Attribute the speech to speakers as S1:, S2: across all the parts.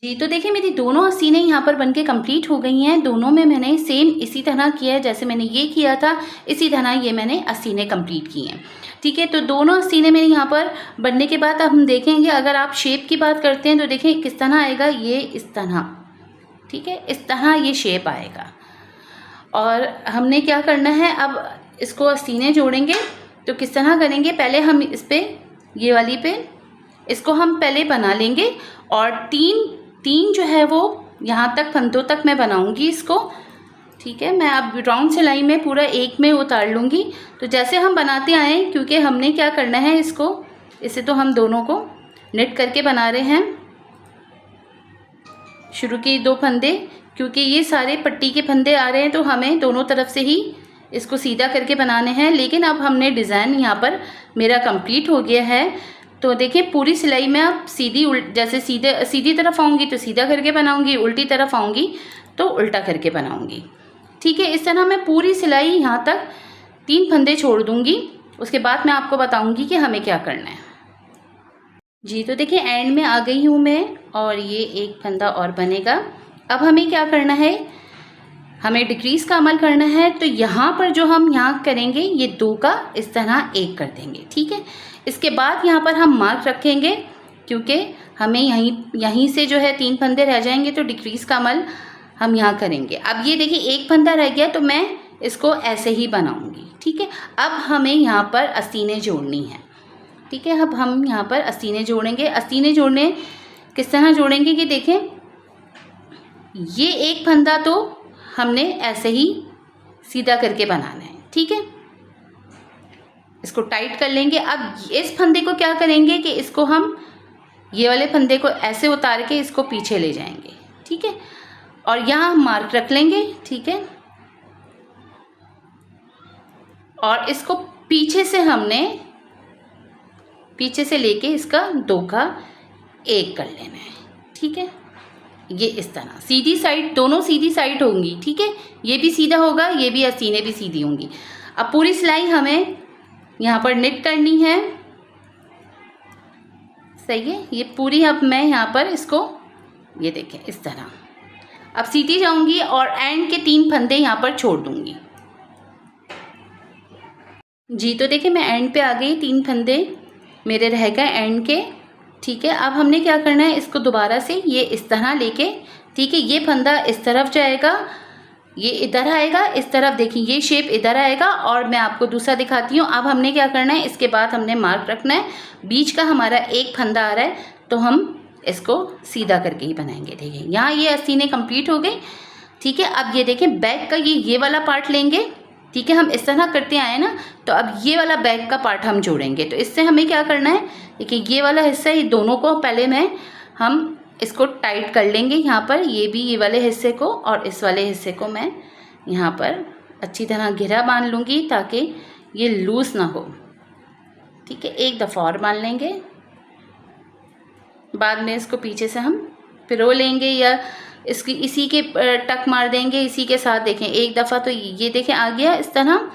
S1: जी, तो देखिए मेरी दोनों आस्तीनें यहाँ पर बनके कंप्लीट हो गई हैं। दोनों में मैंने सेम इसी तरह किया है, जैसे मैंने ये किया था इसी तरह ये मैंने आस्तीनें कंप्लीट की हैं। ठीक है, तो दोनों आस्तीनें मेरी यहाँ पर बनने के बाद अब हम देखेंगे, अगर आप शेप की बात करते हैं तो देखिए किस तरह आएगा, ये इस तरह। ठीक है, इस तरह ये शेप आएगा। और हमने क्या करना है, अब इसको आस्तीनें जोड़ेंगे तो किस तरह करेंगे, पहले हम इस पर ये वाली पे इसको हम पहले बना लेंगे और तीन जो है वो यहाँ तक फंदों तक मैं बनाऊंगी इसको। ठीक है, मैं अब राउंड सिलाई में पूरा एक में उतार लूँगी। तो जैसे हम बनाते आए, क्योंकि हमने क्या करना है इसको, इसे तो हम दोनों को निट करके बना रहे हैं, शुरू के 2 फंदे, क्योंकि ये सारे पट्टी के फंदे आ रहे हैं तो हमें दोनों तरफ से ही इसको सीधा करके बनाने हैं। लेकिन अब हमने डिज़ाइन यहाँ पर मेरा कंप्लीट हो गया है। तो देखिए पूरी सिलाई में अब जैसे सीधी तरफ आऊँगी तो सीधा करके बनाऊँगी, उल्टी तरफ आऊँगी तो उल्टा करके बनाऊँगी। ठीक है, इस तरह मैं पूरी सिलाई यहाँ तक 3 फंदे छोड़ दूँगी। उसके बाद मैं आपको बताऊँगी कि हमें क्या करना है। जी, तो देखिए एंड में आ गई हूँ मैं और ये एक फंदा और बनेगा। अब हमें क्या करना है, हमें डिक्रीज़ का अमल करना है। तो यहाँ पर जो हम यहाँ करेंगे, ये 2 का इस तरह 1 कर देंगे। ठीक है, इसके बाद यहाँ पर हम मार्क रखेंगे, क्योंकि हमें यहीं से जो है 3 फंदे रह जाएंगे तो डिक्रीज़ का अमल हम यहाँ करेंगे। अब ये देखिए एक फंदा रह गया तो मैं इसको ऐसे ही बनाऊँगी। ठीक है, अब हमें यहाँ पर आस्तीनें जोड़नी है। ठीक है, अब हम यहाँ पर आस्तीनें जोड़ेंगे। आस्तीनें जोड़ने किस तरह जोड़ेंगे कि देखें, ये एक फंदा तो हमने ऐसे ही सीधा करके बनाना है। ठीक है, इसको टाइट कर लेंगे। अब इस फंदे को क्या करेंगे कि इसको हम ये वाले फंदे को ऐसे उतार के इसको पीछे ले जाएंगे। ठीक है, और यहाँ हम मार्क रख लेंगे। ठीक है, और इसको पीछे से लेके इसका 2 का 1 कर लेना है। ठीक है, ये इस तरह सीधी साइड, दोनों सीधी साइड होंगी। ठीक है, ये भी सीधा होगा, ये भी आस्तीनें भी सीधी होंगी। अब पूरी सिलाई हमें यहाँ पर निट करनी है। सही है, ये पूरी अब मैं यहाँ पर इसको, ये देखें इस तरह अब सीधी जाऊंगी और एंड के 3 फंदे यहाँ पर छोड़ दूंगी। जी, तो देखिए मैं एंड पे आ गई, 3 फंदे मेरे रह गए एंड के। ठीक है, अब हमने क्या करना है, इसको दोबारा से ये इस तरह लेके, ठीक है, ये फंदा इस तरफ जाएगा, ये इधर आएगा, इस तरफ देखिए ये शेप इधर आएगा। और मैं आपको दूसरा दिखाती हूँ। अब हमने क्या करना है, इसके बाद हमने मार्क रखना है, बीच का हमारा एक फंदा आ रहा है तो हम इसको सीधा करके ही बनाएंगे। देखिए यहाँ ये आस्तीनें कंप्लीट हो गई। ठीक है, अब ये देखें बैक का ये वाला पार्ट लेंगे। ठीक है, हम इस तरह करते आए ना, तो अब ये वाला बैक का पार्ट हम जोड़ेंगे। तो इससे हमें क्या करना है, देखिए ये वाला हिस्सा, ये दोनों को पहले हम इसको टाइट कर लेंगे यहाँ पर, ये वाले हिस्से को और इस वाले हिस्से को मैं यहाँ पर अच्छी तरह घेरा बांध लूँगी ताकि ये लूज़ ना हो। ठीक है, एक दफ़ा और बांध लेंगे, बाद में इसको पीछे से हम पिरो लेंगे या इसी के टक मार देंगे इसी के साथ। देखें एक दफ़ा तो ये देखें आ गया इस तरह,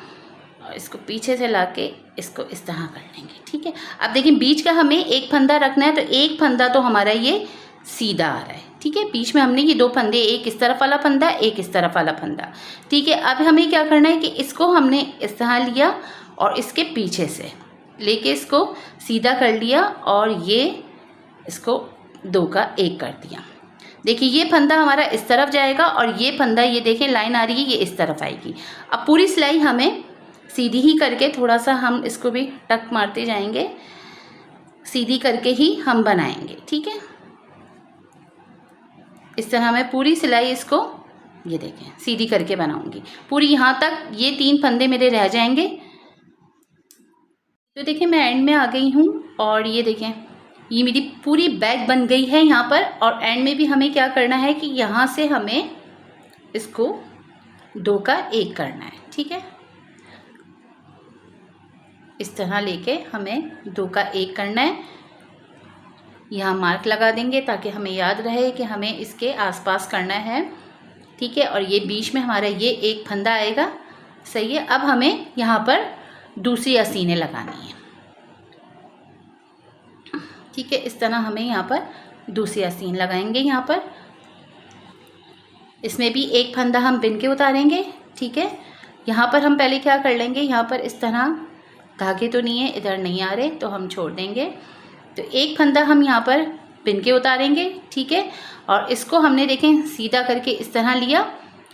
S1: और इसको पीछे से लाके इसको इस तरह कर लेंगे। ठीक है, अब देखिए बीच का हमें एक फंदा रखना है, तो एक फंदा तो हमारा ये सीधा आ रहा है। ठीक है, बीच में हमने ये 2 फंदे, एक इस तरफ वाला फंदा, एक इस तरफ वाला फंदा। ठीक है, अब हमें क्या करना है कि इसको हमने इस तरह लिया और इसके पीछे से लेके इसको सीधा कर लिया और ये इसको 2 का 1 कर दिया। देखिए ये फंदा हमारा इस तरफ जाएगा और ये फंदा, ये देखें लाइन आ रही है, ये इस तरफ आएगी। अब पूरी सिलाई हमें सीधी ही करके, थोड़ा सा हम इसको भी टक मारते जाएंगे, सीधी करके ही हम बनाएंगे। ठीक है, इस तरह मैं पूरी सिलाई इसको, ये देखें सीधी करके बनाऊंगी पूरी, यहाँ तक ये 3 फंदे मेरे रह जाएंगे। तो देखिए मैं एंड में आ गई हूँ और ये देखें ये मेरी पूरी बैक बन गई है यहाँ पर। और एंड में भी हमें क्या करना है कि यहाँ से हमें इसको 2 का 1 करना है। ठीक है, इस तरह लेके हमें 2 का 1 करना है। यहाँ मार्क लगा देंगे ताकि हमें याद रहे कि हमें इसके आसपास करना है। ठीक है, और ये बीच में हमारा ये एक फंदा आएगा। सही है, अब हमें यहाँ पर दूसरी आस्तीनें लगानी है। ठीक है, इस तरह हमें यहाँ पर दूसरी आस्तीन लगाएंगे यहाँ पर। इसमें भी एक फंदा हम बिन के उतारेंगे, ठीक है। यहाँ पर हम पहले क्या कर लेंगे, यहाँ पर इस तरह धागे तो नहीं है, इधर नहीं आ रहे तो हम छोड़ देंगे। तो एक फंदा हम यहाँ पर बिन के उतारेंगे, ठीक है। और इसको हमने देखें सीधा करके इस तरह लिया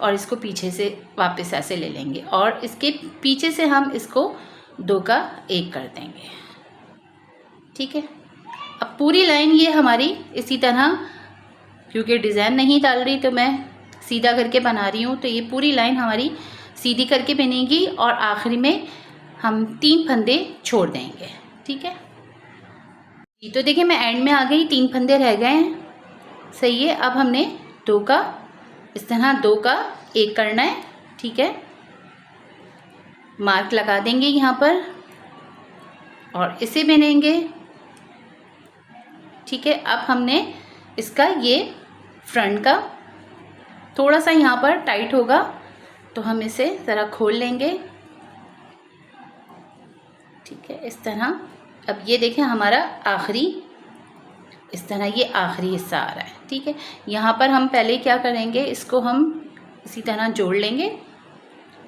S1: और इसको पीछे से वापस ऐसे ले लेंगे और इसके पीछे से हम इसको 2 का 1 कर देंगे, ठीक है। अब पूरी लाइन ये हमारी इसी तरह, क्योंकि डिज़ाइन नहीं डाल रही तो मैं सीधा करके बना रही हूँ, तो ये पूरी लाइन हमारी सीधी करके बनेगी और आखिरी में हम 3 फंदे छोड़ देंगे, ठीक है। तो देखिए मैं एंड में आ गई, 3 फंदे रह गए हैं, सही है। अब हमने 2 का इस तरह 2 का 1 करना है, ठीक है। मार्क लगा देंगे यहाँ पर और इसे बिनेंगे, ठीक है। अब हमने इसका ये फ्रंट का थोड़ा सा यहाँ पर टाइट होगा तो हम इसे ज़रा खोल लेंगे, ठीक है, इस तरह। अब ये देखें हमारा आखिरी, इस तरह ये आखिरी हिस्सा आ रहा है, ठीक है। यहाँ पर हम पहले क्या करेंगे, इसको हम इसी तरह जोड़ लेंगे,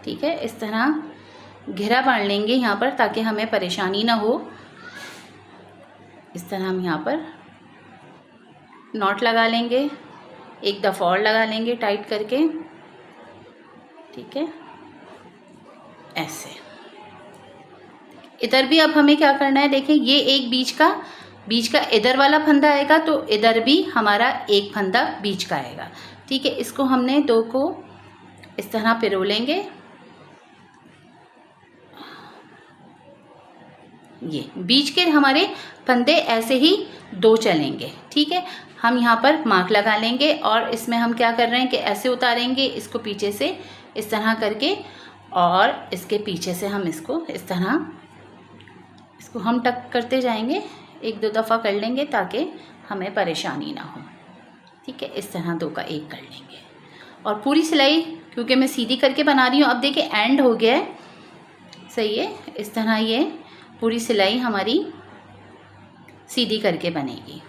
S1: ठीक है। इस तरह घेरा बांध लेंगे यहाँ पर ताकि हमें परेशानी ना हो। इस तरह हम यहाँ पर नॉट लगा लेंगे, एक दफ़ा और लगा लेंगे टाइट करके, ठीक है, ऐसे। इधर भी अब हमें क्या करना है, देखें ये एक बीच का इधर वाला फंदा आएगा तो इधर भी हमारा एक फंदा बीच का आएगा, ठीक है। इसको हमने 2 को इस तरह पिरो लेंगे, ये बीच के हमारे फंदे ऐसे ही 2 चलेंगे, ठीक है। हम यहाँ पर मार्क लगा लेंगे और इसमें हम क्या कर रहे हैं कि ऐसे उतारेंगे इसको पीछे से इस तरह करके और इसके पीछे से हम इसको इस तरह इसको हम टक करते जाएंगे, 1-2 दफ़ा कर लेंगे ताकि हमें परेशानी ना हो, ठीक है। इस तरह 2 का 1 कर लेंगे और पूरी सिलाई क्योंकि मैं सीधी करके बना रही हूँ, अब देखिए एंड हो गया है, सही है। इस तरह ये पूरी सिलाई हमारी सीधी करके बनेगी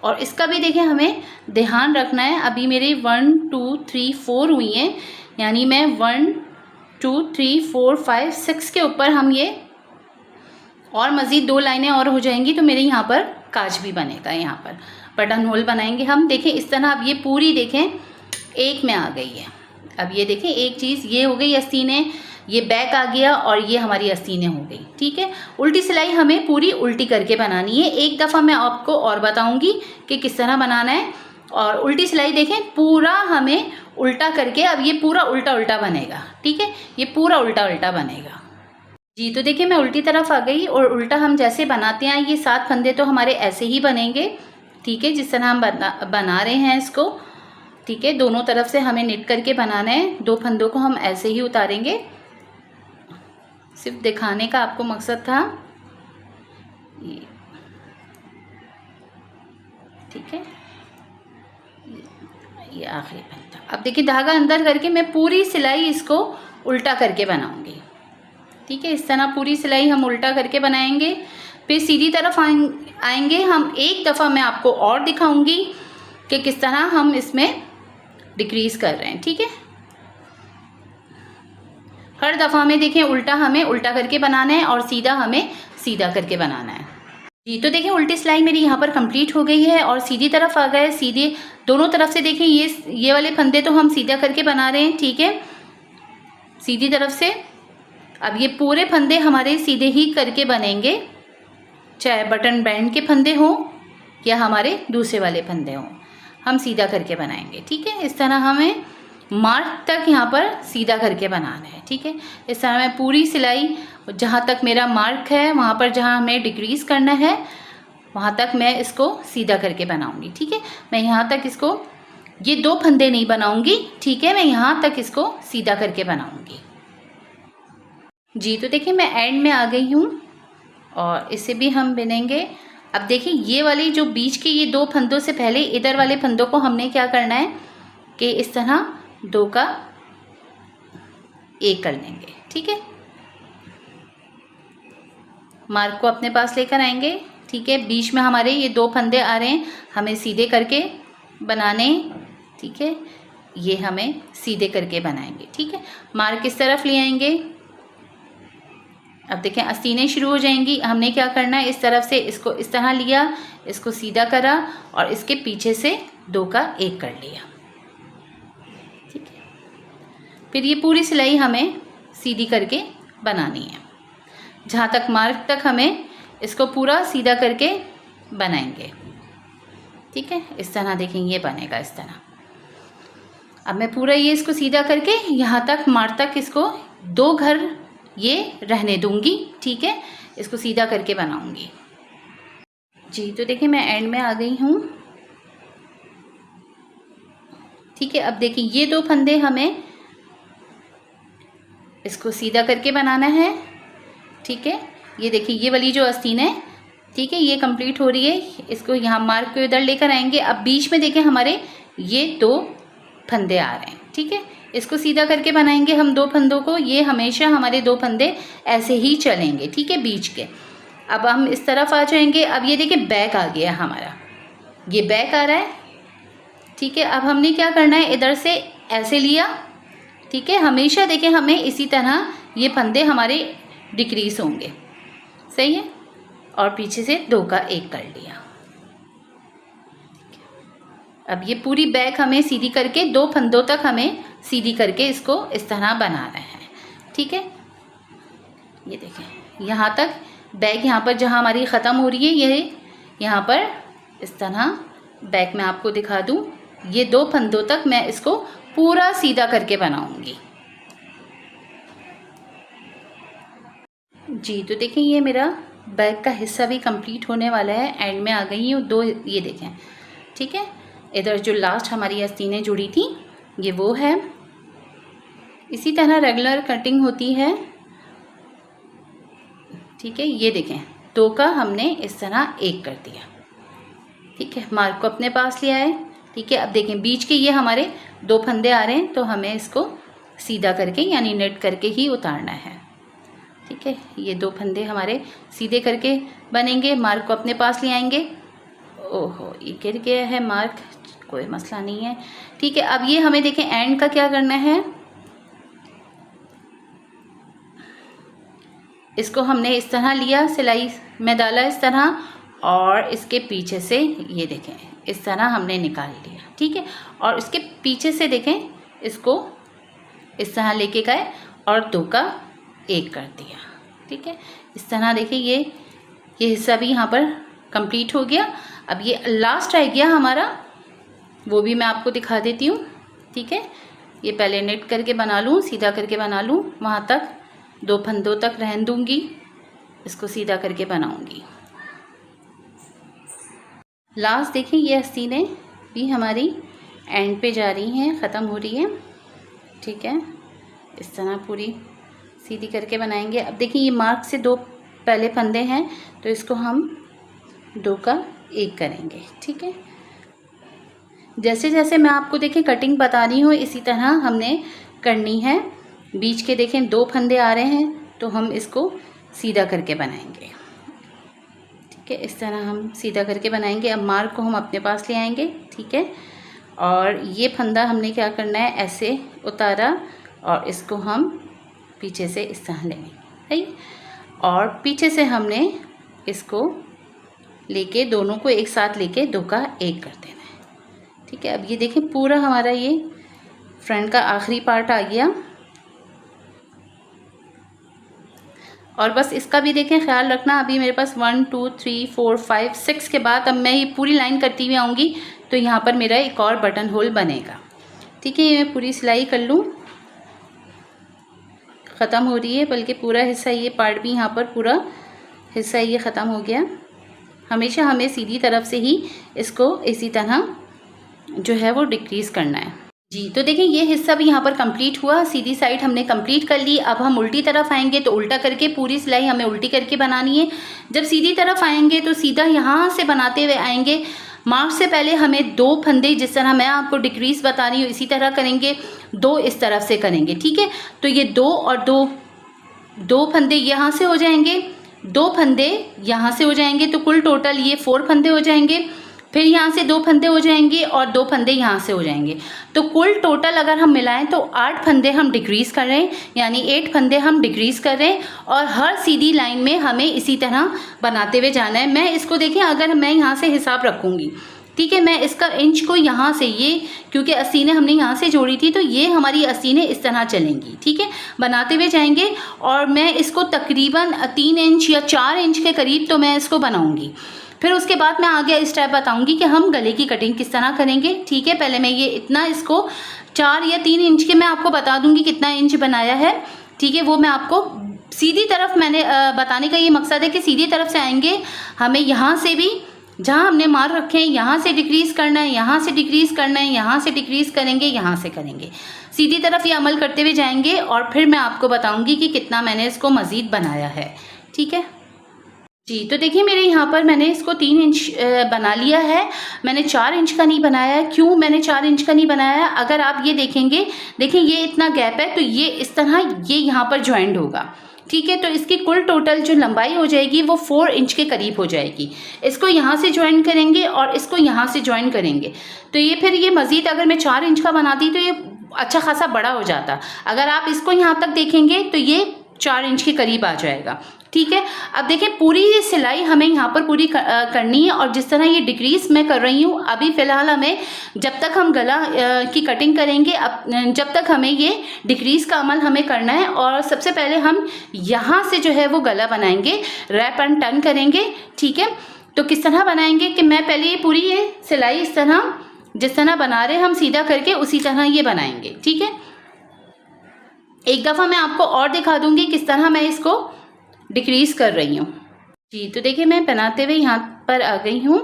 S1: और इसका भी देखिए हमें ध्यान रखना है। अभी मेरी 1 2 3 4 हुई हैं, यानी मैं 1 2 3 4 5 6 के ऊपर हम ये और मज़ीद 2 लाइनें और हो जाएंगी तो मेरे यहाँ पर काज भी बनेगा, यहाँ पर बटन होल बनाएंगे हम। देखें इस तरह अब ये पूरी देखें एक में आ गई है। अब ये देखें एक चीज़ ये हो गई आस्तीनें, ये बैक आ गया और ये हमारी आस्तीनें हो गई, ठीक है। उल्टी सिलाई हमें पूरी उल्टी करके बनानी है, एक दफ़ा मैं आपको और बताऊंगी कि किस तरह बनाना है। और उल्टी सिलाई देखें पूरा हमें उल्टा करके, अब ये पूरा उल्टा उल्टा बनेगा, ठीक है, ये पूरा उल्टा उल्टा बनेगा जी। तो देखिए मैं उल्टी तरफ आ गई और उल्टा हम जैसे बनाते हैं ये 7 फंदे तो हमारे ऐसे ही बनेंगे, ठीक है, जिस तरह हम बना रहे हैं इसको, ठीक है। दोनों तरफ से हमें निट करके बनाना है, 2 फंदों को हम ऐसे ही उतारेंगे, सिर्फ दिखाने का आपको मकसद था, ठीक है। ये आखिरी फंदा। अब देखिए धागा अंदर करके मैं पूरी सिलाई इसको उल्टा करके बनाऊंगी, ठीक है। इस तरह पूरी सिलाई हम उल्टा करके बनाएंगे, फिर सीधी तरफ आएंगे हम। एक दफ़ा मैं आपको और दिखाऊंगी कि किस तरह हम इसमें डिक्रीज़ कर रहे हैं, ठीक है। हर दफ़ा में देखें उल्टा हमें उल्टा करके बनाना है और सीधा हमें सीधा करके बनाना है जी। तो देखिए उल्टी सिलाई मेरी यहाँ पर कंप्लीट हो गई है और सीधी तरफ आ गए, सीधे दोनों तरफ से देखें ये वाले फंदे तो हम सीधा करके बना रहे हैं, ठीक है, सीधी तरफ से। अब ये पूरे फंदे हमारे सीधे ही करके बनेंगे, चाहे बटन बैंड के फंदे हों या हमारे दूसरे वाले फंदे हों, हम सीधा करके बनाएंगे, ठीक है। इस तरह हमें मार्क तक यहाँ पर सीधा करके बनाना है, ठीक है। इस तरह मैं पूरी सिलाई जहाँ तक मेरा मार्क है वहाँ पर जहाँ हमें डिक्रीज़ करना है वहाँ तक मैं इसको सीधा करके बनाऊंगी, ठीक है। मैं यहाँ तक इसको ये 2 फंदे नहीं बनाऊंगी, ठीक है, मैं यहाँ तक इसको सीधा करके बनाऊंगी जी। तो देखिए मैं एंड में आ गई हूँ और इसे भी हम बिनेंगे। अब देखिए ये वाली जो बीच के ये 2 फंदों से पहले इधर वाले फंदों को हमने क्या करना है कि इस तरह 2 का 1 कर लेंगे, ठीक है। मार्क को अपने पास लेकर आएंगे, ठीक है। बीच में हमारे ये 2 फंदे आ रहे हैं, हमें सीधे करके बनाने, ठीक है। ये हमें सीधे करके बनाएंगे, ठीक है। मार्क किस तरफ ले आएंगे, अब देखें आस्तीनें शुरू हो जाएंगी। हमने क्या करना है, इस तरफ से इसको इस तरह लिया, इसको सीधा करा और इसके पीछे से 2 का 1 कर लिया, ठीक है। फिर ये पूरी सिलाई हमें सीधी करके बनानी है। जहाँ तक मार्क तक हमें इसको पूरा सीधा करके बनाएंगे, ठीक है। इस तरह देखें ये बनेगा इस तरह। अब मैं पूरा ये इसको सीधा करके यहाँ तक मार्क तक इसको 2 घर ये रहने दूंगी, ठीक है। इसको सीधा करके बनाऊंगी जी। तो देखिए मैं एंड में आ गई हूँ, ठीक है। अब देखिए ये 2 फंदे हमें इसको सीधा करके बनाना है, ठीक है। ये देखिए ये वाली जो आस्तीन है, ठीक है, ये कंप्लीट हो रही है। इसको यहाँ मार्क को इधर लेकर आएंगे। अब बीच में देखें हमारे ये 2 फंदे आ रहे हैं, ठीक है। इसको सीधा करके बनाएंगे हम 2 फंदों को। ये हमेशा हमारे 2 फंदे ऐसे ही चलेंगे, ठीक है, बीच के। अब हम इस तरफ आ जाएंगे। अब ये देखिए बैक आ गया हमारा, ये बैक आ रहा है, ठीक है। अब हमने क्या करना है, इधर से ऐसे लिया, ठीक है। हमेशा देखें हमें इसी तरह ये फंदे हमारे डिक्रीज होंगे, सही है। और पीछे से 2 का 1 कर लिया। अब ये पूरी बैक हमें सीधी करके 2 फंदों तक हमें सीधी करके इसको इस तरह बना रहे हैं, ठीक है। ये देखें यहाँ तक बैक, यहाँ पर जहाँ हमारी ख़त्म हो रही है, ये यहाँ पर इस तरह बैक में आपको दिखा दूँ, ये 2 फंदों तक मैं इसको पूरा सीधा करके बनाऊंगी जी। तो देखें ये मेरा बैक का हिस्सा भी कंप्लीट होने वाला है, एंड में आ गई हूँ। 2 ये देखें, ठीक है। इधर जो लास्ट हमारी आस्तीनें जुड़ी थी ये वो है। इसी तरह रेगुलर कटिंग होती है, ठीक है। ये देखें 2 का हमने इस तरह 1 कर दिया, ठीक है। मार्क को अपने पास लिया है, ठीक है। अब देखें बीच के ये हमारे 2 फंदे आ रहे हैं, तो हमें इसको सीधा करके यानी नेट करके ही उतारना है, ठीक है। ये 2 फंदे हमारे सीधे करके बनेंगे। मार्क को अपने पास ले आएंगे। ओहो ये गिर गया है मार्क, कोई मसला नहीं है, ठीक है। अब ये हमें देखें एंड का क्या करना है, इसको हमने इस तरह लिया, सिलाई में डाला इस तरह, और इसके पीछे से ये देखें इस तरह हमने निकाल लिया, ठीक है। और इसके पीछे से देखें इसको इस तरह लेके गए और 2 का 1 कर दिया, ठीक है। इस तरह देखिए ये हिस्सा भी यहाँ पर कंप्लीट हो गया। अब ये लास्ट रह गया हमारा, वो भी मैं आपको दिखा देती हूँ, ठीक है। ये पहले नेट करके बना लूँ, सीधा करके बना लूँ, वहाँ तक 2 फंदों तक रहने दूँगी, इसको सीधा करके बनाऊँगी। लास्ट देखिए ये आस्तीनें भी हमारी एंड पे जा रही हैं, ख़त्म हो रही है, ठीक है। इस तरह पूरी सीधी करके बनाएंगे। अब देखिए ये मार्क से 2 पहले फंदे हैं, तो इसको हम 2 का 1 करेंगे, ठीक है। जैसे जैसे मैं आपको देखें कटिंग बता रही हूँ, इसी तरह हमने करनी है। बीच के देखें 2 फंदे आ रहे हैं, तो हम इसको सीधा करके बनाएंगे, ठीक है। इस तरह हम सीधा करके बनाएंगे। अब मार्क को हम अपने पास ले आएंगे, ठीक है। और ये फंदा हमने क्या करना है, ऐसे उतारा और इसको हम पीछे से इस तरह लेंगे, सही। और पीछे से हमने इसको लेके दोनों को एक साथ लेके 2 का 1 कर देना है, ठीक है। अब ये देखें पूरा हमारा ये फ्रंट का आखिरी पार्ट आ गया। और बस इसका भी देखें ख्याल रखना, अभी मेरे पास 1 2 3 4 5 6 के बाद अब मैं ये पूरी लाइन करती हुई आऊँगी, तो यहाँ पर मेरा एक और बटन होल बनेगा, ठीक है। ये मैं पूरी सिलाई कर लूँ, ख़त्म हो रही है, बल्कि पूरा हिस्सा ये पार्ट भी यहाँ पर पूरा हिस्सा ये ख़त्म हो गया। हमेशा हमें सीधी तरफ से ही इसको इसी तरह जो है वो डिक्रीज़ करना है जी। तो देखिए ये हिस्सा भी यहाँ पर कंप्लीट हुआ, सीधी साइड हमने कंप्लीट कर ली। अब हम उल्टी तरफ आएंगे तो उल्टा करके पूरी सिलाई हमें उल्टी करके बनानी है। जब सीधी तरफ आएंगे तो सीधा यहाँ से बनाते हुए आएंगे। मार्क से पहले हमें 2 फंदे, जिस तरह मैं आपको डिक्रीज बता रही हूँ इसी तरह करेंगे, 2 इस तरफ से करेंगे, ठीक है। तो ये 2 और 2 फंदे यहाँ से हो जाएंगे, 2 फंदे यहाँ से हो जाएंगे, तो कुल टोटल ये 4 फंदे हो जाएंगे। फिर यहाँ से 2 फंदे हो जाएंगे और 2 फंदे यहाँ से हो जाएंगे। तो कुल टोटल अगर हम मिलाएं तो 8 फंदे हम डिक्रीज़ कर रहे हैं, यानी 8 फंदे हम डिक्रीज़ कर रहे हैं। और हर सीधी लाइन में हमें इसी तरह बनाते हुए जाना है। मैं इसको देखें, अगर मैं यहाँ से हिसाब रखूँगी, ठीक है, मैं इसका इंच को यहाँ से, ये क्योंकि आस्तीनें हमने यहाँ से जोड़ी थी, तो ये हमारी आस्तीनें इस तरह चलेंगी, ठीक है, बनाते हुए जाएंगे। और मैं इसको तकरीबन 3 इंच या 4 इंच के करीब तो मैं इसको बनाऊँगी। फिर उसके बाद मैं आगे स्टेप बताऊंगी कि हम गले की कटिंग किस तरह करेंगे, ठीक है। पहले मैं ये इतना इसको 4 या 3 इंच के मैं आपको बता दूंगी कितना इंच बनाया है, ठीक है। वो मैं आपको सीधी तरफ, मैंने बताने का ये मकसद है कि सीधी तरफ से आएंगे, हमें यहाँ से भी जहाँ हमने मार रखे हैं यहाँ से डिक्रीज़ करना है, यहाँ से डिक्रीज़ करना है, यहाँ से डिक्रीज़ करेंगे, यहाँ से करेंगे, सीधी तरफ ये अमल करते हुए जाएंगे। और फिर मैं आपको बताऊँगी कि कितना मैंने इसको मज़ीद बनाया है, ठीक है जी। तो देखिए मेरे यहाँ पर मैंने इसको 3 इंच बना लिया है, मैंने 4 इंच का नहीं बनाया है। क्यों मैंने 4 इंच का नहीं बनाया है? अगर आप ये देखेंगे, देखिए ये इतना गैप है, तो ये इस तरह ये यहाँ पर ज्वाइंट होगा, ठीक है। तो इसकी कुल टोटल जो लंबाई हो जाएगी वो 4 इंच के करीब हो जाएगी। इसको यहाँ से ज्वाइन करेंगे और इसको यहाँ से ज्वाइन करेंगे, तो ये फिर ये मज़ीद अगर मैं 4 इंच का बनाती तो ये अच्छा खासा बड़ा हो जाता। अगर आप इसको यहाँ तक देखेंगे तो ये 4 इंच के करीब आ जाएगा, ठीक है। अब देखिए पूरी ये सिलाई हमें यहाँ पर पूरी करनी है। और जिस तरह ये डिक्रीज़ मैं कर रही हूँ, अभी फ़िलहाल हमें जब तक हम गला की कटिंग करेंगे, जब तक हमें ये डिक्रीज़ का अमल हमें करना है। और सबसे पहले हम यहाँ से जो है वो गला बनाएंगे, रैप एंड टर्न करेंगे, ठीक है। तो किस तरह बनाएंगे कि मैं पहले ये पूरी ये सिलाई इस तरह जिस तरह बना रहे हम सीधा करके उसी तरह ये बनाएंगे, ठीक है। एक दफ़ा मैं आपको और दिखा दूँगी किस तरह मैं इसको डिक्रीज़ कर रही हूँ जी। तो देखिए मैं बनाते हुए यहाँ पर आ गई हूँ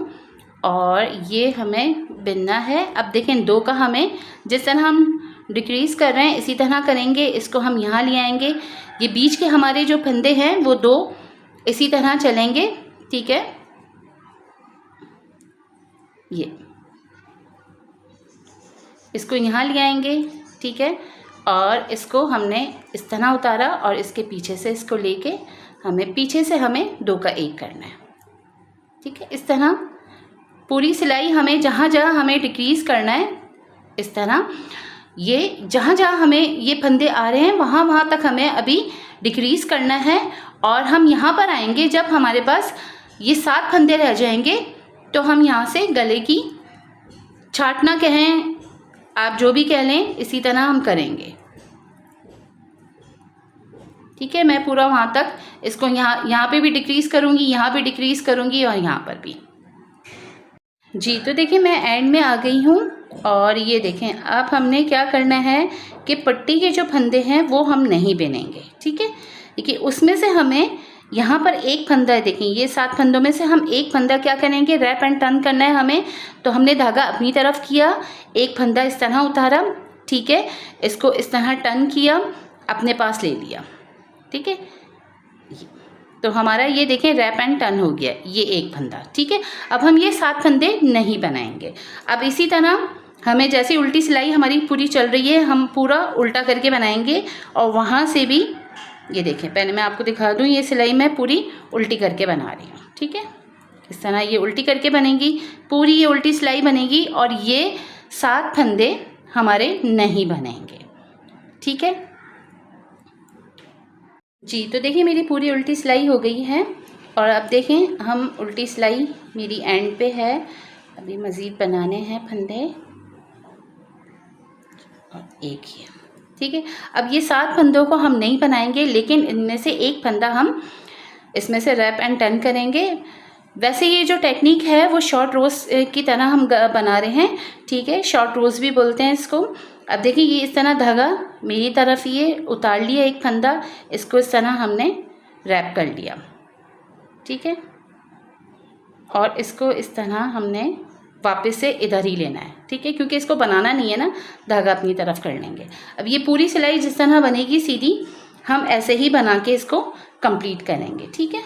S1: और ये हमें बिनना है। अब देखें 2 का हमें जिस तरह हम डिक्रीज़ कर रहे हैं इसी तरह करेंगे। इसको हम यहाँ ले आएंगे, ये बीच के हमारे जो फंदे हैं वो 2 इसी तरह चलेंगे, ठीक है। ये इसको यहाँ ले आएंगे, ठीक है। और इसको हमने इस तरह उतारा और इसके पीछे से इसको लेके हमें पीछे से हमें 2 का 1 करना है, ठीक है। इस तरह पूरी सिलाई हमें जहाँ जहाँ हमें डिक्रीज़ करना है, इस तरह ये जहाँ जहाँ हमें ये फंदे आ रहे हैं वहाँ वहाँ तक हमें अभी डिक्रीज़ करना है। और हम यहाँ पर आएंगे जब हमारे पास ये 7 फंदे रह जाएंगे, तो हम यहाँ से गले की छाटना कहें, आप जो भी कह लें, इसी तरह हम करेंगे, ठीक है। मैं पूरा वहाँ तक इसको यहाँ पे भी डिक्रीज़ करूँगी, यहाँ भी डिक्रीज़ करूँगी और यहाँ पर भी जी। तो देखिए मैं एंड में आ गई हूँ और ये देखें अब हमने क्या करना है कि पट्टी के जो फंदे हैं वो हम नहीं बिनेंगे, ठीक है। देखिए उसमें से हमें यहाँ पर 1 फंदा है, देखें ये 7 फंदों में से हम 1 फंदा क्या करेंगे, रैप एंड टर्न करना है हमें। तो हमने धागा अपनी तरफ किया, 1 फंदा इस तरह उतारा, ठीक है, इसको इस तरह टर्न किया, अपने पास ले लिया, ठीक है। तो हमारा ये देखें रैप एंड टर्न हो गया, ये 1 फंदा, ठीक है। अब हम ये 7 फंदे नहीं बनाएंगे। अब इसी तरह हमें जैसे उल्टी सिलाई हमारी पूरी चल रही है, हम पूरा उल्टा करके बनाएंगे। और वहाँ से भी ये देखें, पहले मैं आपको दिखा दूँ, ये सिलाई मैं पूरी उल्टी करके बना रही हूँ, ठीक है। इस तरह ये उल्टी करके बनेगी, पूरी ये उल्टी सिलाई बनेगी और ये 7 फंदे हमारे नहीं बनेंगे, ठीक है जी। तो देखिए मेरी पूरी उल्टी सिलाई हो गई है और अब देखें हम उल्टी सिलाई मेरी एंड पे है, अभी मज़ीद बनाने हैं फंदे और 1 ही, ठीक है। अब ये 7 फंदों को हम नहीं बनाएंगे, लेकिन इनमें से 1 फंदा हम इसमें से रैप एंड टर्न करेंगे। वैसे ये जो टेक्निक है वो शॉर्ट रोज़ की तरह हम बना रहे हैं, ठीक है, शॉर्ट रोज़ भी बोलते हैं इसको। अब देखिए ये इस तरह धागा मेरी तरफ ये उतार लिया 1 फंदा, इसको इस तरह हमने रैप कर लिया, ठीक है। और इसको इस तरह हमने वापस से इधर ही लेना है, ठीक है, क्योंकि इसको बनाना नहीं है ना, धागा अपनी तरफ कर लेंगे। अब ये पूरी सिलाई जिस तरह बनेगी सीधी, हम ऐसे ही बना के इसको कंप्लीट करेंगे, ठीक है।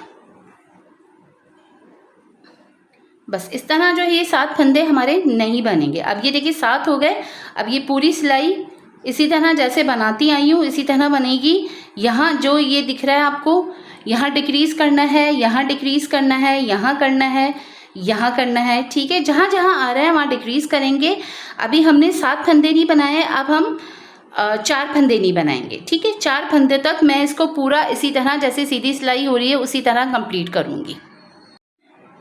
S1: बस इस तरह जो है ये 7 फंदे हमारे नहीं बनेंगे। अब ये देखिए 7 हो गए। अब ये पूरी सिलाई इसी तरह जैसे बनाती आई हूँ इसी तरह बनेगी। यहाँ जो ये दिख रहा है आपको, यहाँ डिक्रीज़ करना है, यहाँ डिक्रीज़ करना है, यहाँ करना है, यहाँ करना है, ठीक है। जहाँ जहाँ आ रहा है वहाँ डिक्रीज़ करेंगे। अभी हमने 7 फंदे नहीं बनाए, अब हम 4 फंदे नहीं बनाएंगे, ठीक है। 4 फंदे तक मैं इसको पूरा इसी तरह जैसे सीधी सिलाई हो रही है उसी तरह कंप्लीट करूँगी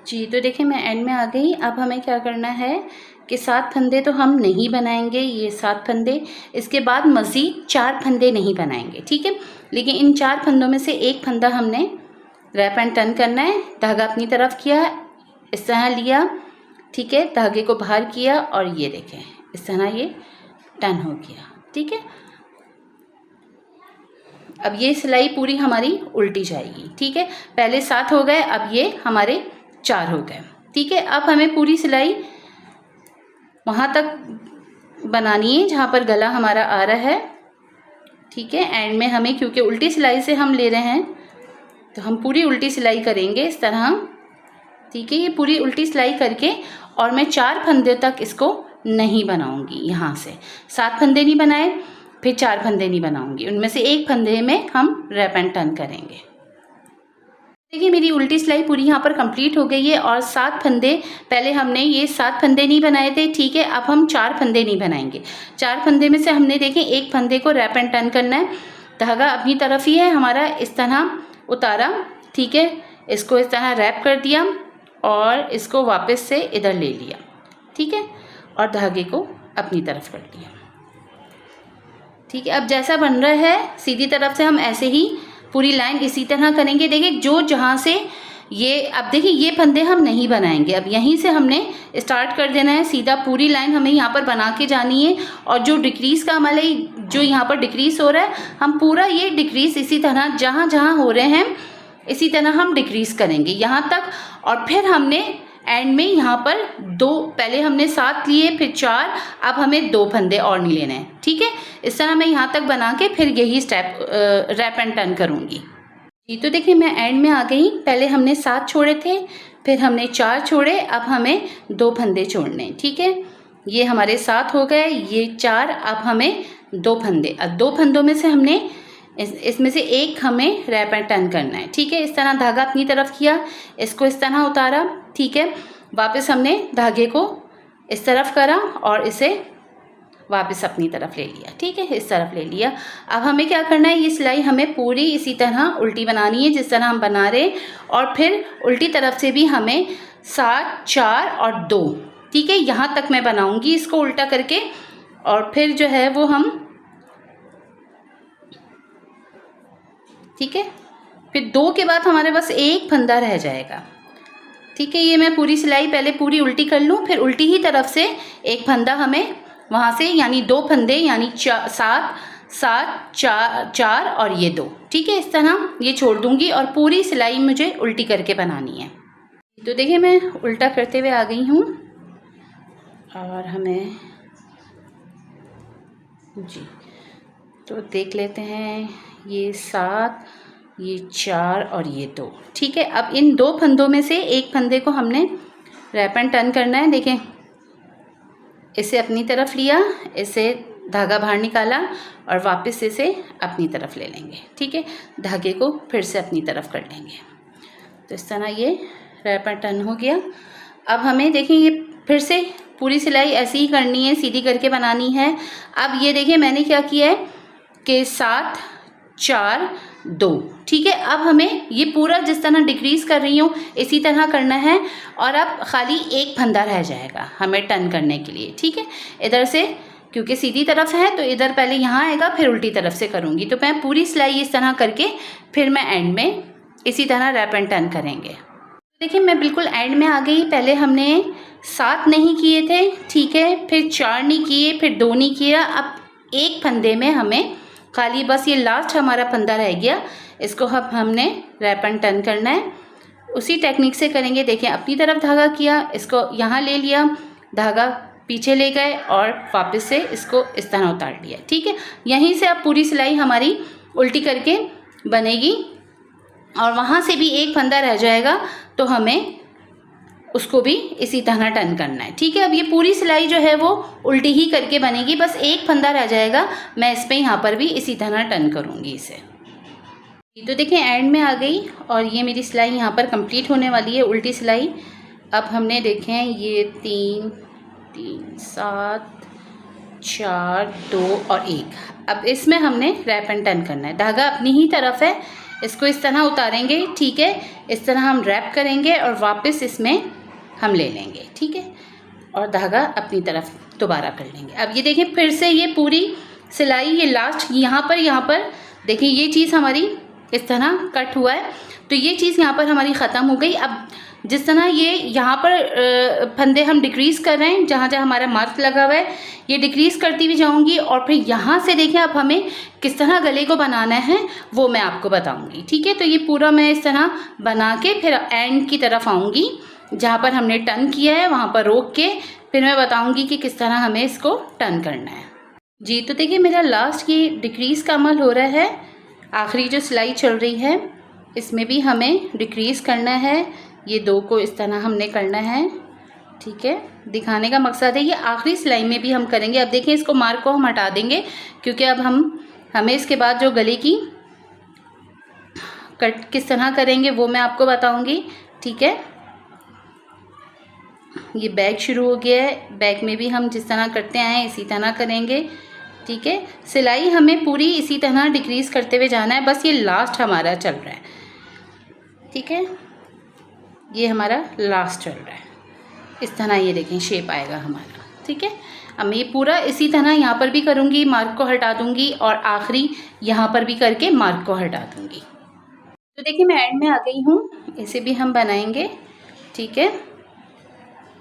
S1: जी। तो देखिए मैं एंड में आ गई। अब हमें क्या करना है कि 7 फंदे तो हम नहीं बनाएंगे, ये 7 फंदे, इसके बाद मज़ीद 4 फंदे नहीं बनाएंगे, ठीक है। लेकिन इन 4 फंदों में से एक फंदा हमने रैप एंड टर्न करना है। धागा अपनी तरफ किया, इस तरह लिया, ठीक है, धागे को बाहर किया और ये देखें इस तरह ये टर्न हो गया, ठीक है। अब ये सिलाई पूरी हमारी उल्टी जाएगी, ठीक है। पहले 7 हो गए, अब ये हमारे 4 हो गए, ठीक है। अब हमें पूरी सिलाई वहाँ तक बनानी है जहाँ पर गला हमारा आ रहा है, ठीक है। एंड में हमें, क्योंकि उल्टी सिलाई से हम ले रहे हैं तो हम पूरी उल्टी सिलाई करेंगे इस तरह, ठीक है। ये पूरी उल्टी सिलाई करके और मैं 4 फंदे तक इसको नहीं बनाऊंगी। यहाँ से 7 फंदे नहीं बनाए, फिर 4 फंदे नहीं बनाऊंगी, उनमें से एक फंदे में हम रैप एंड टर्न करेंगे। देखिए मेरी उल्टी सिलाई पूरी यहाँ पर कंप्लीट हो गई है और 7 फंदे, पहले हमने ये 7 फंदे नहीं बनाए थे, ठीक है। अब हम 4 फंदे नहीं बनाएंगे। 4 फंदे में से हमने देखें एक फंदे को रैप एंड टर्न करना है। धागा अपनी तरफ ही है हमारा, इस तरह उतारा, ठीक है। इसको इस तरह रैप कर दिया और इसको वापस से इधर ले लिया, ठीक है, और धागे को अपनी तरफ कर दिया, ठीक है। अब जैसा बन रहा है सीधी तरफ से हम ऐसे ही पूरी लाइन इसी तरह करेंगे। देखिए जो जहाँ से ये, अब देखिए ये फंदे हम नहीं बनाएंगे, अब यहीं से हमने स्टार्ट कर देना है सीधा। पूरी लाइन हमें यहाँ पर बना के जानी है और जो डिक्रीज़ का अमल है, जो यहाँ पर डिक्रीज़ हो रहा है, हम पूरा ये डिक्रीज़ इसी तरह जहाँ जहाँ हो रहे हैं इसी तरह हम डिक्रीज़ करेंगे यहाँ तक। और फिर हमने एंड में यहाँ पर 2, पहले हमने 7 लिए, फिर 4, अब हमें 2 फंदे और नहीं लेने हैं, ठीक है। इस तरह मैं यहाँ तक बना के फिर यही स्टेप रैप एंड टर्न करूँगी जी। तो देखिए मैं एंड में आ गई। पहले हमने 7 छोड़े थे, फिर हमने 4 छोड़े, अब हमें 2 फंदे छोड़ने, ठीक है। ये हमारे 7 हो गए, ये 4, अब हमें 2 फंदे। अब 2 फंदों में से हमने इसमें से एक हमें रैप एंड टर्न करना है, ठीक है। इस तरह धागा अपनी तरफ किया, इसको इस तरह उतारा, ठीक है। वापस हमने धागे को इस तरफ करा और इसे वापस अपनी तरफ ले लिया, ठीक है, इस तरफ ले लिया। अब हमें क्या करना है, ये सिलाई हमें पूरी इसी तरह उल्टी बनानी है जिस तरह हम बना रहे, और फिर उल्टी तरफ से भी हमें 7, 4 और 2, ठीक है, यहाँ तक मैं बनाऊंगी इसको उल्टा करके। और फिर जो है वो हम, ठीक है, फिर 2 के बाद हमारे पास एक फंदा रह जाएगा, ठीक है। ये मैं पूरी सिलाई पहले पूरी उल्टी कर लूँ, फिर उल्टी ही तरफ से एक फंदा हमें वहाँ से, यानी 2 फंदे, यानी 7, 4 और ये 2, ठीक है। इस तरह ये छोड़ दूँगी और पूरी सिलाई मुझे उल्टी करके बनानी है। तो देखिए मैं उल्टा करते हुए आ गई हूँ और हमें जी, तो देख लेते हैं, ये 7, ये 4 और ये 2, ठीक है। अब इन 2 फंदों में से एक फंदे को हमने रैप एंड टर्न करना है। देखें इसे अपनी तरफ लिया, इसे धागा बाहर निकाला और वापस इसे अपनी तरफ ले लेंगे, ठीक है। धागे को फिर से अपनी तरफ कर लेंगे, तो इस तरह ये रैप एंड टर्न हो गया। अब हमें देखें ये फिर से पूरी सिलाई ऐसी ही करनी है, सीधी करके बनानी है। अब ये देखिए मैंने क्या किया है कि 7, 4, 2, ठीक है। अब हमें ये पूरा जिस तरह डिक्रीज़ कर रही हूँ इसी तरह करना है और अब खाली एक फंदा रह जाएगा हमें टर्न करने के लिए, ठीक है। इधर से क्योंकि सीधी तरफ है तो इधर पहले यहाँ आएगा, फिर उल्टी तरफ से करूँगी। तो मैं पूरी सिलाई इस तरह करके फिर मैं एंड में इसी तरह रैप एंड टर्न करेंगे। देखिए मैं बिल्कुल एंड में आ गई। पहले हमने 7 नहीं किए थे, ठीक है, फिर 4 नहीं किए, फिर 2 नहीं किया। अब एक फंदे में हमें खाली बस ये लास्ट हमारा फंदा रह गया, इसको हमने रैप एंड टर्न करना है। उसी टेक्निक से करेंगे। देखें अपनी तरफ धागा किया, इसको यहाँ ले लिया, धागा पीछे ले गए और वापस से इसको इस तरह उतार लिया, ठीक है। यहीं से अब पूरी सिलाई हमारी उल्टी करके बनेगी और वहाँ से भी एक फंदा रह जाएगा तो हमें उसको भी इसी तरह टर्न करना है, ठीक है। अब ये पूरी सिलाई जो है वो उल्टी ही करके बनेगी, बस एक फंदा रह जाएगा। मैं इस पर यहाँ पर भी इसी तरह टर्न करूँगी इसे। तो देखिए एंड में आ गई और ये मेरी सिलाई यहाँ पर कंप्लीट होने वाली है, उल्टी सिलाई। अब हमने देखें ये 3 3 7 4 2 और 1। अब इसमें हमने रैप एंड टर्न करना है। धागा अपनी ही तरफ है, इसको इस तरह उतारेंगे, ठीक है। इस तरह हम रैप करेंगे और वापस इसमें हम ले लेंगे, ठीक है, और धागा अपनी तरफ दोबारा कर लेंगे। अब ये देखें फिर से ये पूरी सिलाई, ये लास्ट यहाँ पर देखिए ये चीज़ हमारी इस तरह कट हुआ है, तो ये चीज़ यहाँ पर हमारी ख़त्म हो गई। अब जिस तरह ये यहाँ पर फंदे हम डिक्रीज़ कर रहे हैं, जहाँ जहाँ हमारा मार्क लगा हुआ है, ये डिक्रीज़ करती हुई जाऊँगी और फिर यहाँ से देखिए अब हमें किस तरह गले को बनाना है वो मैं आपको बताऊँगी, ठीक है। तो ये पूरा मैं इस तरह बना के फिर एंड की तरफ आऊँगी, जहाँ पर हमने टर्न किया है वहाँ पर रोक के फिर मैं बताऊँगी कि किस तरह हमें इसको टर्न करना है जी। तो देखिए मेरा लास्ट ये डिक्रीज़ का अमल हो रहा है, आखिरी जो सिलाई चल रही है इसमें भी हमें डिक्रीज़ करना है। ये 2 को इस तरह हमने करना है, ठीक है। दिखाने का मकसद है, ये आखिरी सिलाई में भी हम करेंगे। अब देखिए इसको मार्क को हम हटा देंगे क्योंकि अब हमें इसके बाद जो गले की कट किस तरह करेंगे वो मैं आपको बताऊंगी, ठीक है। ये बैक शुरू हो गया है, बैक में भी हम जिस तरह करते आए हैं इसी तरह करेंगे, ठीक है। सिलाई हमें पूरी इसी तरह डिक्रीज़ करते हुए जाना है, बस ये लास्ट हमारा चल रहा है, ठीक है। ये हमारा लास्ट चल रहा है, इस तरह ये देखें शेप आएगा हमारा, ठीक है। अब मैं ये पूरा इसी तरह यहाँ पर भी करूँगी, मार्क को हटा दूँगी और आखिरी यहाँ पर भी करके मार्क को हटा दूँगी। तो देखिए मैं एंड में आ गई हूँ, इसे भी हम बनाएंगे, ठीक है।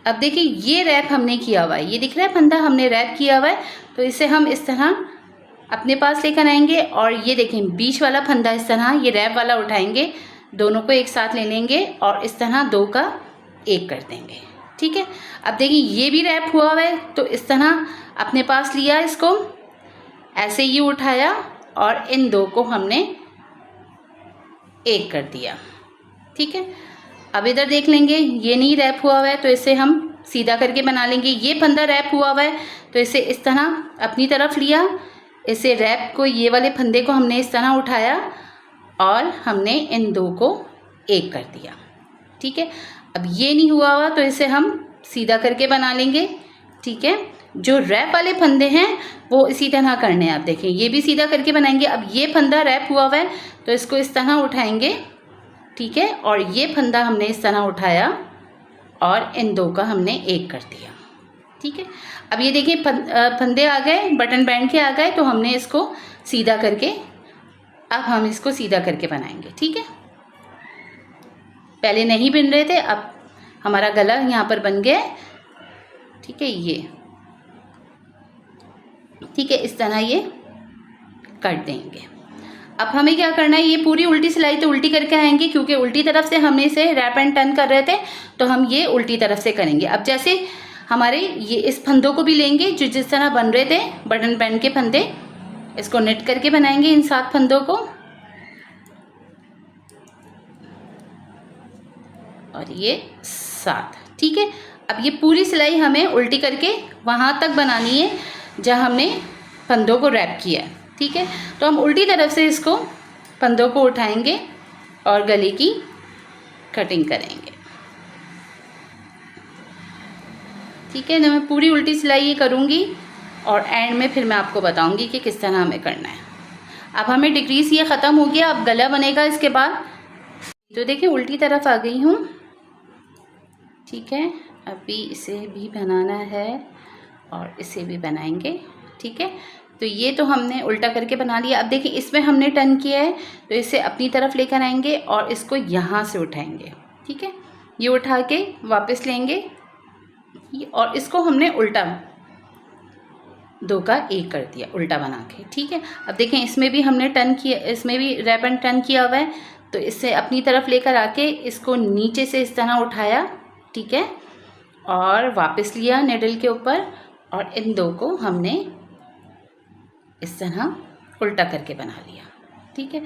S1: अब देखिए ये रैप हमने किया हुआ है, ये दिख रहा है फंदा हमने रैप किया हुआ है, तो इसे हम इस तरह अपने पास लेकर आएंगे और ये देखें बीच वाला फंदा इस तरह ये रैप वाला उठाएंगे, दोनों को एक साथ ले लेंगे और इस तरह 2 का 1 कर देंगे, ठीक है। अब देखिए ये भी रैप हुआ हुआ है, तो इस तरह अपने पास लिया, इसको ऐसे ही उठाया और इन 2 को हमने 1 कर दिया, ठीक है। अब इधर देख लेंगे ये नहीं रैप हुआ हुआ है, तो इसे हम सीधा करके बना लेंगे। ये फंदा रैप हुआ हुआ है, तो इसे इस तरह अपनी तरफ लिया, इसे रैप को ये वाले फंदे को हमने इस तरह उठाया और हमने इन 2 को 1 कर दिया, ठीक है। अब ये नहीं हुआ हुआ तो इसे हम सीधा करके बना लेंगे, ठीक है। जो रैप वाले फंदे हैं वो इसी तरह करने हैं। आप देखें ये भी सीधा करके बनाएंगे। अब ये फंदा रैप हुआ हुआ है तो इसको इस तरह उठाएंगे, ठीक है, और ये फंदा हमने इस तरह उठाया और इन 2 का हमने 1 कर दिया, ठीक है। अब ये देखिए फंदे आ गए, बटन बैंड के आ गए, तो हमने इसको सीधा करके अब हम इसको सीधा करके बनाएंगे, ठीक है। पहले नहीं बन रहे थे, अब हमारा गला यहाँ पर बन गया, ठीक है। ये ठीक है, इस तरह ये काट देंगे। अब हमें क्या करना है, ये पूरी उल्टी सिलाई तो उल्टी करके आएंगे क्योंकि उल्टी तरफ से हमने इसे रैप एंड टर्न कर रहे थे, तो हम ये उल्टी तरफ से करेंगे। अब जैसे हमारे ये इस फंदों को भी लेंगे जो जिस तरह बन रहे थे बटन बैंड के फंदे, इसको नेट करके बनाएंगे इन 7 फंदों को, और ये 7, ठीक है। अब ये पूरी सिलाई हमें उल्टी करके वहाँ तक बनानी है जहाँ हमने फंदों को रैप किया है, ठीक है। तो हम उल्टी तरफ से इसको फंदों को उठाएंगे और गले की कटिंग करेंगे, ठीक है ना। मैं पूरी उल्टी सिलाई ये करूँगी और एंड में फिर मैं आपको बताऊँगी कि किस तरह हमें करना है। अब हमें डिक्रीज़ ये ख़त्म हो गया, अब गला बनेगा इसके बाद। तो देखिए उल्टी तरफ आ गई हूँ, ठीक है। अभी इसे भी बनाना है और इसे भी बनाएंगे, ठीक है। तो ये तो हमने उल्टा करके बना लिया। अब देखिए इसमें हमने टर्न किया है तो इसे अपनी तरफ लेकर आएंगे और इसको यहाँ से उठाएंगे, ठीक है। ये उठा के वापस लेंगे और इसको हमने उल्टा 2 का 1 कर दिया उल्टा बना के, ठीक है। अब देखें इसमें भी हमने टर्न किया, इसमें भी रैप एंड टर्न किया हुआ है, तो इसे अपनी तरफ लेकर आके इसको नीचे से इस तरह उठाया, ठीक है, और वापस लिया निडल के ऊपर और इन 2 को हमने इस तरह उल्टा करके बना लिया, ठीक है।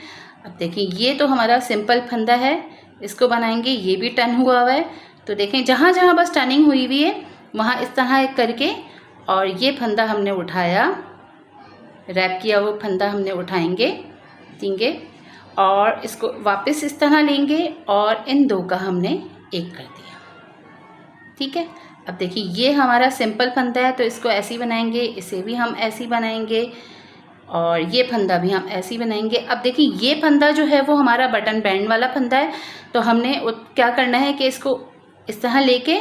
S1: अब देखिए ये तो हमारा सिंपल फंदा है, इसको बनाएंगे। ये भी टर्न हुआ हुआ है, तो देखें जहाँ जहाँ बस टर्निंग हुई हुई है वहाँ इस तरह करके, और ये फंदा हमने उठाया, रैप किया वो फंदा हमने उठाएंगे, देंगे और इसको वापस इस तरह लेंगे और इन दो का हमने एक कर दिया। ठीक है, अब देखिए ये हमारा सिंपल फंदा है तो इसको ऐसे ही बनाएंगे, इसे भी हम ऐसे ही बनाएंगे और ये फंदा भी हम ऐसे ही बनाएंगे। अब देखिए ये फंदा जो है वो हमारा बटन बैंड वाला फंदा है, तो हमने क्या करना है कि इसको इस तरह लेके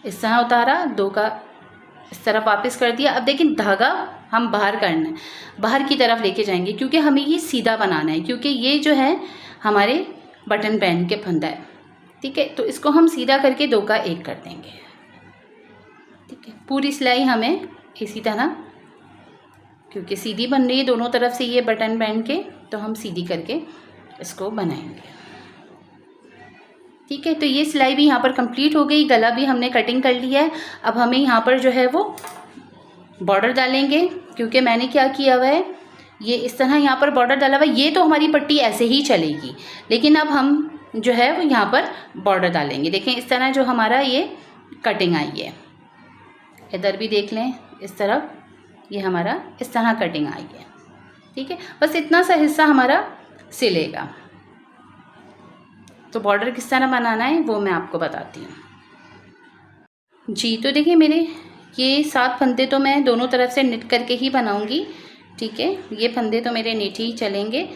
S1: इस तरह उतारा, दो का इस तरफ वापस कर दिया। अब देखिए धागा हम बाहर करना है, बाहर की तरफ लेके जाएंगे क्योंकि हमें ये सीधा बनाना है, क्योंकि ये जो है हमारे बटन बैंड के फंदा है। ठीक है, तो इसको हम सीधा करके दो का एक कर देंगे। ठीक है, पूरी सिलाई हमें इसी तरह, क्योंकि सीधी बन रही है दोनों तरफ से ये बटन बैंड के, तो हम सीधी करके इसको बनाएंगे। ठीक है, तो ये सिलाई भी यहाँ पर कंप्लीट हो गई, गला भी हमने कटिंग कर लिया है। अब हमें यहाँ पर जो है वो बॉर्डर डालेंगे, क्योंकि मैंने क्या किया हुआ है, ये इस तरह यहाँ पर बॉर्डर डाला हुआ है। ये तो हमारी पट्टी ऐसे ही चलेगी, लेकिन अब हम जो है वो यहाँ पर बॉर्डर डालेंगे। देखें इस तरह जो हमारा ये कटिंग आई है, इधर भी देख लें इस तरफ, ये हमारा इस तरह कटिंग आई है। ठीक है, बस इतना सा हिस्सा हमारा सिलेगा। तो बॉर्डर किस तरह बनाना है वो मैं आपको बताती हूँ जी। तो देखिए मेरे ये 7 फंदे तो मैं दोनों तरफ से निट करके ही बनाऊंगी। ठीक है, ये फंदे तो मेरे निट ही चलेंगे।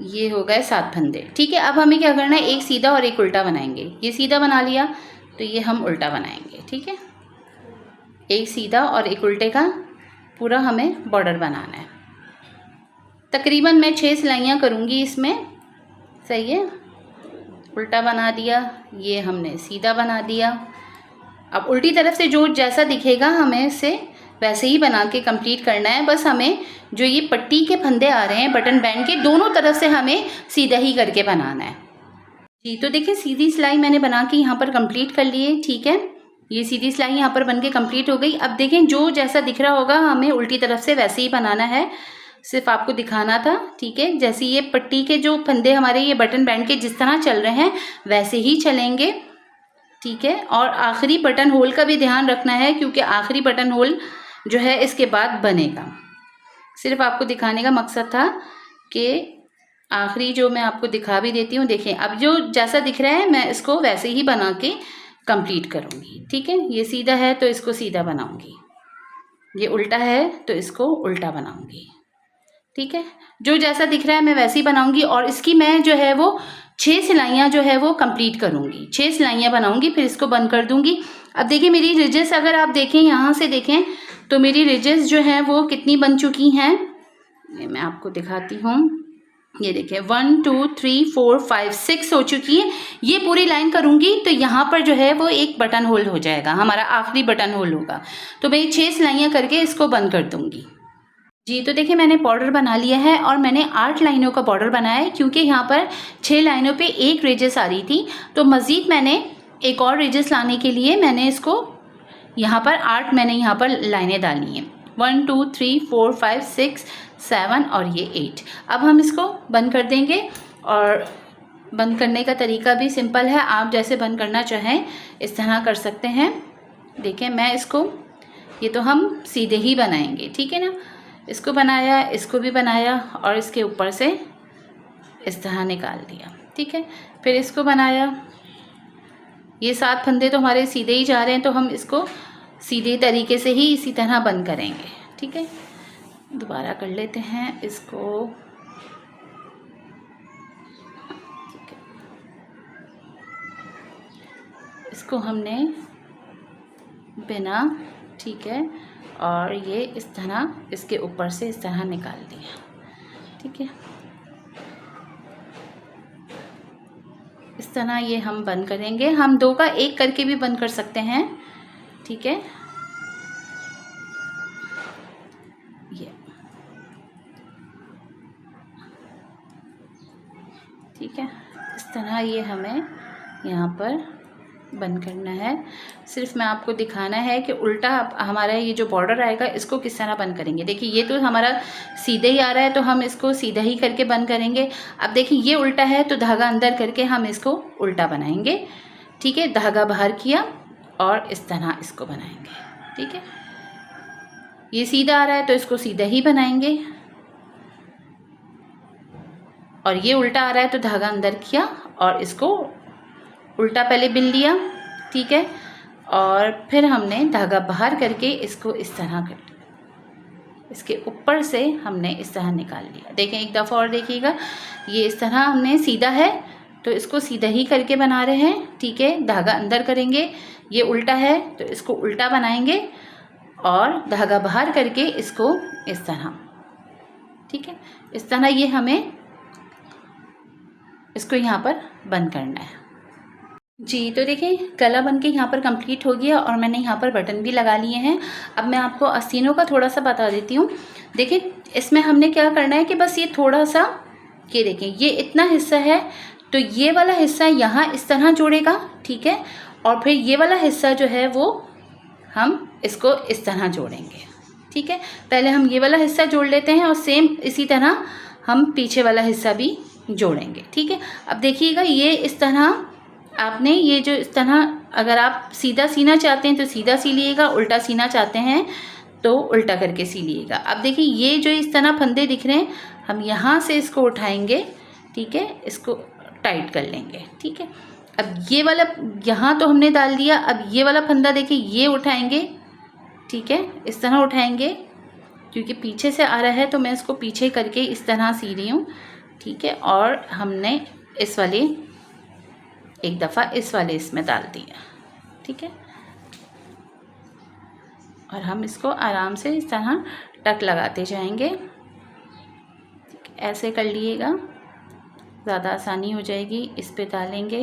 S1: ये हो गए 7 फंदे। ठीक है, अब हमें क्या करना है, एक सीधा और एक उल्टा बनाएंगे। ये सीधा बना लिया तो ये हम उल्टा बनाएंगे। ठीक है, एक सीधा और एक उल्टे का पूरा हमें बॉर्डर बनाना है। तकरीबन मैं 6 सिलाइयाँ करूँगी इसमें। सही है, उल्टा बना दिया, ये हमने सीधा बना दिया। अब उल्टी तरफ से जो जैसा दिखेगा हमें इसे वैसे ही बना के कंप्लीट करना है। बस हमें जो ये पट्टी के फंदे आ रहे हैं बटन बैंड के, दोनों तरफ से हमें सीधा ही करके बनाना है जी। तो देखिए सीधी सिलाई मैंने बना के यहाँ पर कंप्लीट कर ली है। ठीक है, ये सीधी सिलाई यहाँ पर बन के कंप्लीट हो गई। अब देखें जो जैसा दिख रहा होगा हमें उल्टी तरफ से वैसे ही बनाना है, सिर्फ आपको दिखाना था। ठीक है, जैसे ये पट्टी के जो फंदे हमारे ये बटन बैंड के जिस तरह चल रहे हैं वैसे ही चलेंगे। ठीक है, और आखिरी बटन होल का भी ध्यान रखना है, क्योंकि आखिरी बटन होल जो है इसके बाद बनेगा। सिर्फ आपको दिखाने का मकसद था कि आखिरी जो मैं आपको दिखा भी देती हूँ। देखें अब जो जैसा दिख रहा है मैं इसको वैसे ही बना के कंप्लीट करूँगी। ठीक है, ये सीधा है तो इसको सीधा बनाऊँगी, ये उल्टा है तो इसको उल्टा बनाऊँगी। ठीक है, जो जैसा दिख रहा है मैं वैसे ही बनाऊंगी। और इसकी मैं जो है वो 6 सिलाइयाँ जो है वो कंप्लीट करूंगी। 6 सिलाइयाँ बनाऊंगी, फिर इसको बंद कर दूंगी। अब देखिए मेरी रिजेस अगर आप देखें, यहाँ से देखें तो मेरी रिजेस जो हैं वो कितनी बन चुकी हैं, ये मैं आपको दिखाती हूँ। ये देखिए 1 2 3 4 5 6 हो चुकी है। ये पूरी लाइन करूँगी तो यहाँ पर जो है वो एक बटन होल हो जाएगा, हमारा आखिरी बटन होल होगा। तो मैं 6 सिलाइयाँ करके इसको बंद कर दूँगी जी। तो देखिए मैंने बॉर्डर बना लिया है और मैंने 8 लाइनों का बॉर्डर बनाया है, क्योंकि यहाँ पर 6 लाइनों पे एक रेजेस आ रही थी। तो मज़ीद मैंने एक और रेजेस लाने के लिए मैंने इसको यहाँ पर 8 मैंने यहाँ पर लाइनें डाली हैं। 1 2 3 4 5 6 7 और ये 8। अब हम इसको बंद कर देंगे और बंद करने का तरीका भी सिंपल है, आप जैसे बंद करना चाहें इस तरह कर सकते हैं। देखें मैं इसको, ये तो हम सीधे ही बनाएंगे। ठीक है ना, इसको बनाया, इसको भी बनाया और इसके ऊपर से इस तरह निकाल दिया। ठीक है, फिर इसको बनाया। ये 7 फंदे तो हमारे सीधे ही जा रहे हैं, तो हम इसको सीधे तरीके से ही इसी तरह बंद करेंगे। ठीक है, दोबारा कर लेते हैं इसको। ठीक है, इसको हमने बिना, ठीक है, और ये इस तरह इसके ऊपर से इस तरह निकाल दिया। ठीक है, इस तरह ये हम बंद करेंगे। हम 2 का 1 करके भी बंद कर सकते हैं। ठीक है, ये ठीक है, इस तरह ये हमें यहाँ पर बंद करना है। सिर्फ मैं आपको दिखाना है कि उल्टा हमारा ये जो बॉर्डर आएगा इसको किस तरह बंद करेंगे। देखिए ये तो हमारा सीधे ही आ रहा है, तो हम इसको सीधा ही करके बंद करेंगे। अब देखिए ये उल्टा है तो धागा अंदर करके हम इसको उल्टा बनाएंगे। ठीक है, धागा बाहर किया और इस तरह इसको बनाएंगे। ठीक है, ये सीधा आ रहा है तो इसको सीधा ही बनाएंगे। और ये उल्टा आ रहा है तो धागा अंदर किया और इसको उल्टा पहले बिन लिया, ठीक है। और फिर हमने धागा बाहर करके इसको इस तरह कर, इसके ऊपर से हमने इस तरह निकाल लिया। देखें एक दफ़ा और देखिएगा, ये इस तरह हमने सीधा है तो इसको सीधा ही करके बना रहे हैं, ठीक है। धागा अंदर करेंगे, ये उल्टा है तो इसको उल्टा बनाएंगे और धागा बाहर करके इसको इस तरह, ठीक है। इस तरह ये हमें इसको यहाँ पर बंद करना है जी। तो देखिए गला बन के यहाँ पर कंप्लीट हो गया और मैंने यहाँ पर बटन भी लगा लिए हैं। अब मैं आपको आस्तीनों का थोड़ा सा बता देती हूँ। देखिए इसमें हमने क्या करना है कि बस ये थोड़ा सा, ये देखें ये इतना हिस्सा है तो ये वाला हिस्सा यहाँ इस तरह जोड़ेगा, ठीक है। और फिर ये वाला हिस्सा जो है वो हम इसको इस तरह जोड़ेंगे, ठीक है। पहले हम ये वाला हिस्सा जोड़ लेते हैं और सेम इसी तरह हम पीछे वाला हिस्सा भी जोड़ेंगे, ठीक है। अब देखिएगा ये इस तरह आपने ये जो इस तरह, अगर आप सीधा सीना चाहते हैं तो सीधा सी लीजिएगा, उल्टा सीना चाहते हैं तो उल्टा करके सी लीजिएगा। अब देखिए ये जो इस तरह फंदे दिख रहे हैं, हम यहाँ से इसको उठाएंगे, ठीक है, इसको टाइट कर लेंगे, ठीक है। अब ये वाला यहाँ तो हमने डाल दिया, अब ये वाला फंदा देखिए ये उठाएंगे, ठीक है, इस तरह उठाएंगे क्योंकि पीछे से आ रहा है तो मैं इसको पीछे करके इस तरह सी रही हूँ, ठीक है। और हमने इस वाले एक दफ़ा इस वाले इसमें डाल दिया, ठीक है। और हम इसको आराम से इस तरह टक लगाते जाएंगे, ऐसे कर लीजिएगा, ज़्यादा आसानी हो जाएगी। इस पे डालेंगे,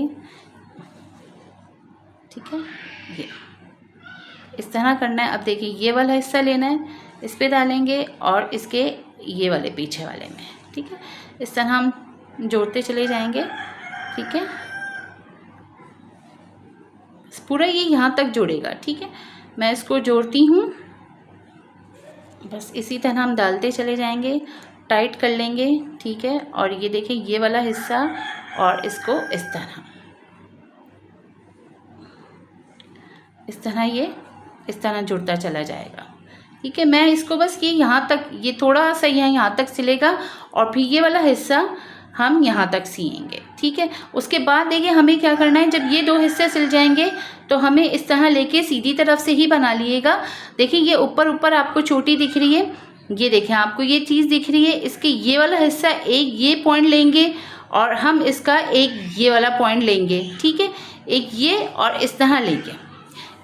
S1: ठीक है, ये इस तरह करना है। अब देखिए ये वाला हिस्सा लेना है, इस पे डालेंगे और इसके ये वाले पीछे वाले में, ठीक है। इस तरह हम जोड़ते चले जाएंगे, ठीक है। पूरा ये यहाँ तक जुड़ेगा, ठीक है। मैं इसको जोड़ती हूँ, बस इसी तरह हम डालते चले जाएंगे, टाइट कर लेंगे, ठीक है। और ये देखिए ये वाला हिस्सा और इसको इस तरह ये इस तरह जुड़ता चला जाएगा, ठीक है। मैं इसको बस ये यहाँ तक, ये थोड़ा सा यहाँ तक सिलेगा और फिर ये वाला हिस्सा हम यहाँ तक सिएंगे, ठीक है। उसके बाद देखिए हमें क्या करना है, जब ये दो हिस्से सिल जाएंगे तो हमें इस तरह लेके सीधी तरफ से ही बना लिएगा। देखिए ये ऊपर ऊपर आपको चोटी दिख रही है, ये देखें आपको ये चीज़ दिख रही है, इसके ये वाला हिस्सा एक ये पॉइंट लेंगे और हम इसका एक ये वाला पॉइंट लेंगे, ठीक है। एक ये और इस तरह लेंगे,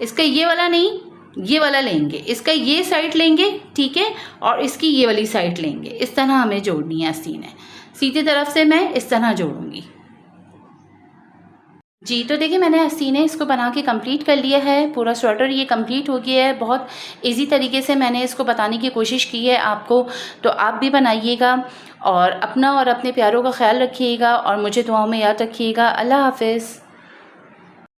S1: इसका ये वाला नहीं, ये वाला लेंगे, इसका ये साइड लेंगे, ठीक है, और इसकी ये वाली साइड लेंगे। इस तरह हमें जोड़नी है आस्तीनें, सीधी तरफ से मैं इस तरह जोड़ूंगी जी। तो देखिए मैंने आस्तीनें इसको बना के कंप्लीट कर लिया है, पूरा स्वेटर ये कंप्लीट हो गया है। बहुत इजी तरीके से मैंने इसको बताने की कोशिश की है आपको, तो आप भी बनाइएगा और अपना और अपने प्यारों का ख्याल रखिएगा और मुझे दुआओं में याद रखिएगा। अल्लाह हाफ़िज़।